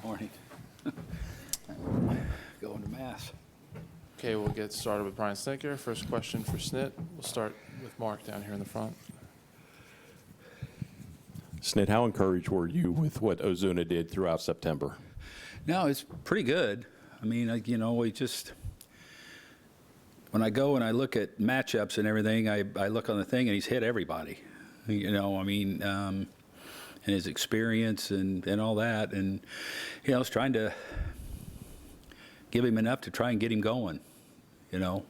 Morning. Going to Mass. Okay, we'll get started with Brian Snitker. First question for Snit. We'll start with Mark down here in the front. Snit, how encouraged were you with what Ozuna did throughout September? No, it's pretty good. I mean, we just, when I go and I look at matchups and everything, I look on the thing and he's hit everybody. And his experience and all that. And, I was trying to give him enough to try and get him going,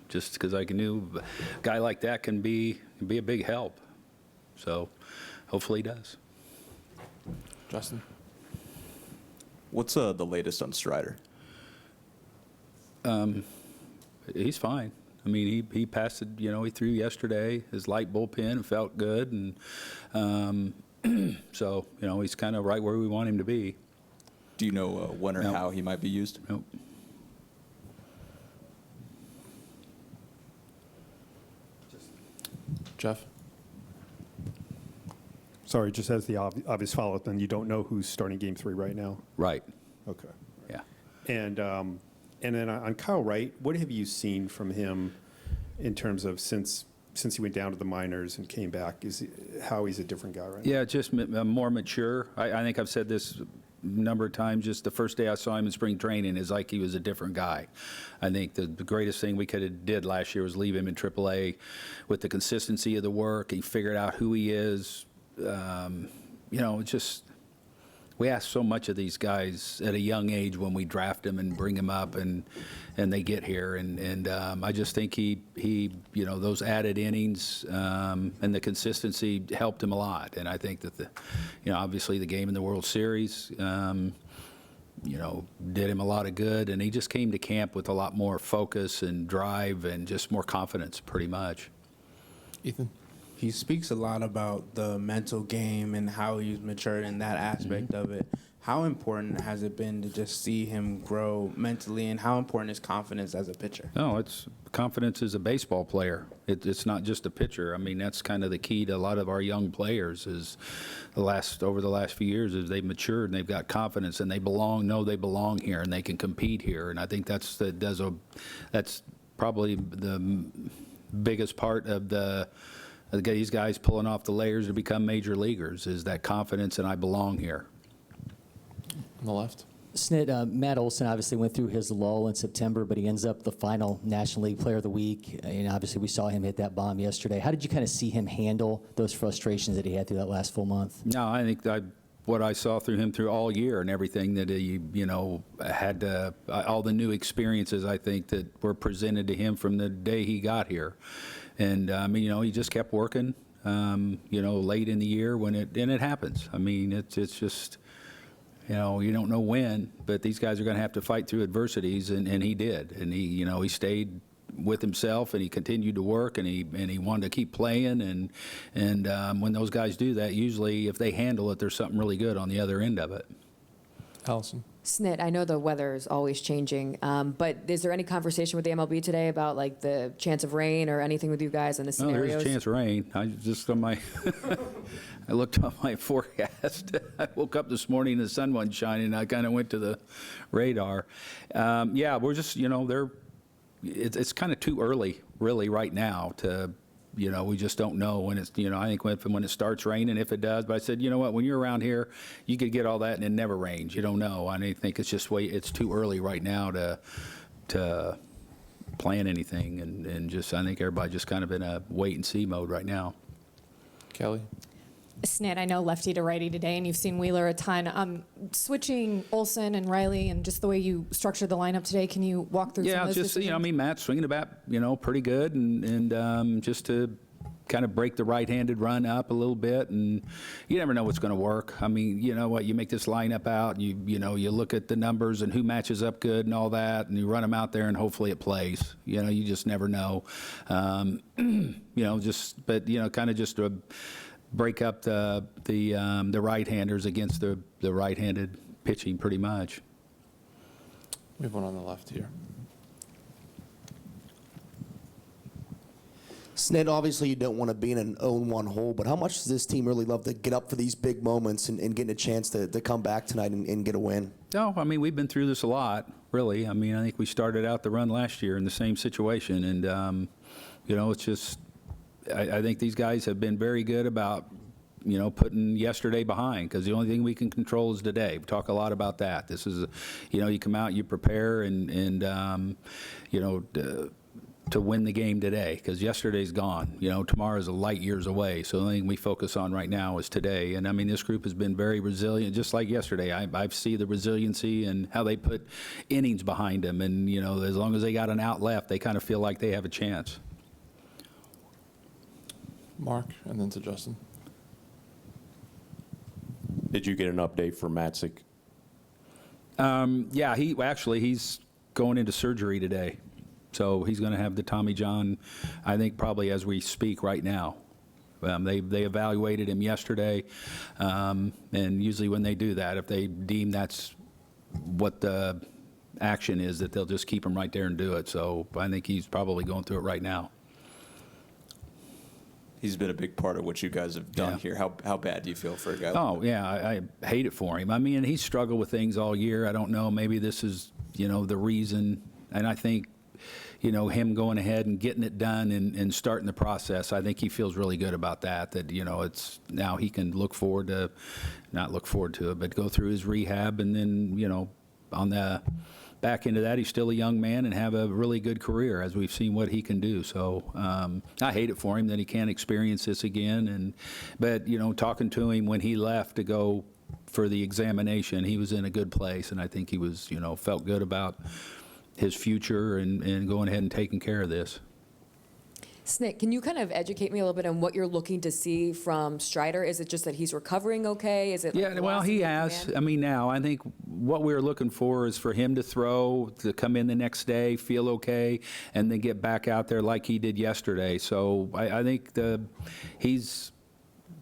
just because I knew a guy like that can be a big help. So hopefully he does. Justin? What's the latest on Strider? He's fine. I mean, he passed it, he threw yesterday, his light bullpen, felt good. And so, he's kind of right where we want him to be. Do you know when or Nope. how he might be used? Nope. Jeff? Sorry, just as the obvious follow-up, then you don't know who's starting Game 3 right now? Right. Okay. Yeah. And then on Kyle Wright, what have you seen from him in terms of since he went down to the minors and came back? How he's a different guy right now? Yeah, just more mature. I think I've said this a number of times. Just the first day I saw him in spring training is like he was a different guy. I think the greatest thing we could have did last year was leave him in AAA with the consistency of the work. He figured out who he is. Just we ask so much of these guys at a young age when we draft them and bring them up and they get here. And I just think he those added innings and the consistency helped him a lot. And I think that obviously the game in the World Series, did him a lot of good. And he just came to camp with a lot more focus and drive and just more confidence pretty much. Ethan? He speaks a lot about the mental game and how he's matured in that aspect of it. How important has it been to just see him grow mentally, and how important is confidence as a pitcher? No, it's confidence as a baseball player. It's not just a pitcher. I mean, that's kind of the key to a lot of our young players is over the last few years is they've matured and they've got confidence and they know they belong here and they can compete here. And I think that's probably the biggest part of these guys pulling off the layers to become major leaguers is that confidence and I belong here. On the left? Snit, Matt Olson obviously went through his lull in September, but he ends up the final National League Player of the Week. And obviously we saw him hit that bomb yesterday. How did you kind of see him handle those frustrations that he had through that last full month? No, I think what I saw through him through all year and everything that he, had all the new experiences I think that were presented to him from the day he got here. And, he just kept working, late in the year and it happens. I mean, it's just, you don't know when, but these guys are going to have to fight through adversities, and he did. And he stayed with himself and he continued to work and he wanted to keep playing. And when those guys do that, usually if they handle it, there's something really good on the other end of it. Allison? Snit, I know the weather is always changing, but is there any conversation with the MLB today about like the chance of rain or anything with you guys and the No, scenarios? there's a chance of rain. I just on my, I looked on my forecast. I woke up this morning and the sun wasn't shining. I kind of went to the radar. We're just, it's kind of too early, really, right now to. We just don't know when it's, I think when it starts raining, if it does. But I said, when you're around here, you could get all that and it never rains. You don't know. I think it's just it's too early right now to plan anything. And just, I think everybody just kind of in a wait and see mode right now. Kelly? Snit, I know lefty to righty today, and you've seen Wheeler a ton. Switching Olson and Riley and just the way you structured the lineup today, can you walk through some of those decisions? Matt's swinging the bat, pretty good, and just to kind of break the right-handed run up a little bit, and you never know what's going to work. I mean, you make this lineup out, you look at the numbers and who matches up good and all that, and you run them out there, and hopefully it plays. You just never know. Kind of just to break up the right-handers against the right-handed pitching pretty much. We have one on the left here. Snit, obviously you don't want to be in an 0-1 hole, but how much does this team really love to get up for these big moments and getting a chance to come back tonight and get a win? No, I mean, we've been through this a lot, really. I mean, I think we started out the run last year in the same situation. And, it's just, I think these guys have been very good about, putting yesterday behind, because the only thing we can control is today. We talk a lot about that. This is, you come out, you prepare, and to win the game today, because yesterday's gone. Tomorrow's a light years away. So the only thing we focus on right now is today. And I mean, this group has been very resilient, just like yesterday. I see the resiliency and how they put innings behind them. And, as long as they got an out left, they kind of feel like they have a chance. Mark, and then to Justin. Did you get an update from Matzik? Yeah, he's going into surgery today. So he's going to have the Tommy John, I think, probably as we speak right now. They evaluated him yesterday, and usually when they do that, if they deem that's what the action is, that they'll just keep him right there and do it. So I think he's probably going through it right now. He's been a big part of what you guys have done here. How bad do you feel for a guy like Oh, that? yeah, I hate it for him. I mean, he's struggled with things all year. I don't know, maybe this is, the reason. And I think, him going ahead and getting it done and starting the process, I think he feels really good about that, it's now he can not look forward to it, but go through his rehab, and then, on the back end of that, he's still a young man and have a really good career, as we've seen what he can do. So I hate it for him that he can't experience this again. But talking to him when he left to go for the examination, he was in a good place, and I think he was, felt good about his future and going ahead and taking care of this. Snit, can you kind of educate me a little bit on what you're looking to see from Strider? Is it just that he's recovering okay? Is it like Yeah, well, he has. command? I mean, now, I think what we're looking for is for him to throw, to come in the next day, feel okay, and then get back out there like he did yesterday. So I think he's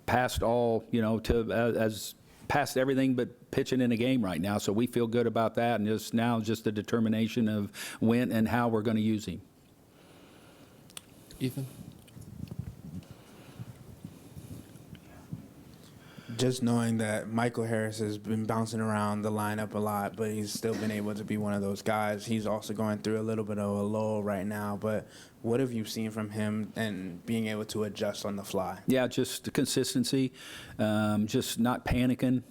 past all, as past everything but pitching in a game right now. So we feel good about that, and just the determination of when and how we're going to use him. Ethan? Just knowing that Michael Harris has been bouncing around the lineup a lot, but he's still been able to be one of those guys. He's also going through a little bit of a lull right now, but what have you seen from him and being able to adjust on the fly? Yeah, just the consistency, just not panicking.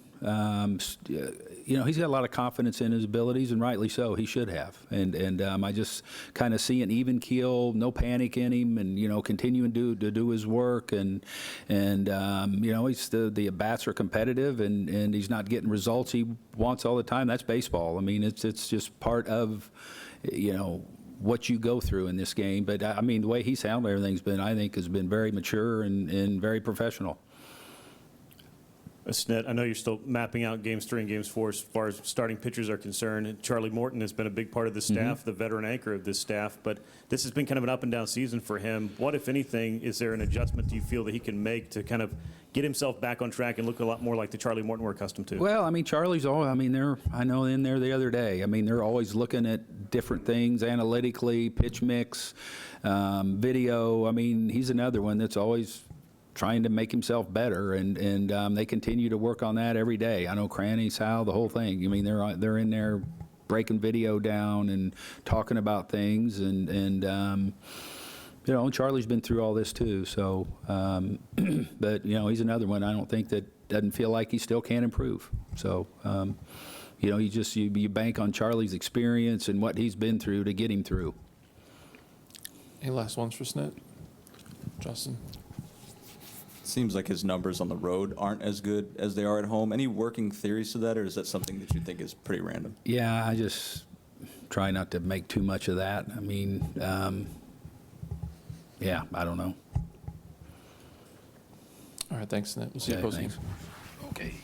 He's got a lot of confidence in his abilities, and rightly so. He should have. And I just kind of see an even keel, no panic in him, and continuing to do his work. And he's the at-bats are competitive, and he's not getting results he wants all the time. That's baseball. I mean, it's just part of what you go through in this game. But I mean, the way he's handled everything's been, I think, has been very mature and very professional. Snit, I know you're still mapping out Games 3 and Games 4 as far as starting pitchers are concerned. And Charlie Morton has been a big part of the staff, the veteran anchor of this staff. But this has been kind of an up-and-down season for him. What, if anything, is there an adjustment do you feel that he can make to kind of get himself back on track and look a lot more like the Charlie Morton we're accustomed to? Well, I mean, I know in there the other day, I mean, they're always looking at different things analytically, pitch mix, video. I mean, he's another one that's always trying to make himself better, and they continue to work on that every day. I know Cranny, Sal, the whole thing. I mean, they're in there breaking video down and talking about things, and Charlie's been through all this too. So, but he's another one I don't think that doesn't feel like he still can improve. So, you bank on Charlie's experience and what he's been through to get him through. Any last ones for Snit? Justin? Seems like his numbers on the road aren't as good as they are at home. Any working theories to that, or is that something that you think is pretty random? Yeah, I just try not to make too much of that. I mean, I don't know. All right, thanks, Snit. We'll see you post-game. Thanks. Okay.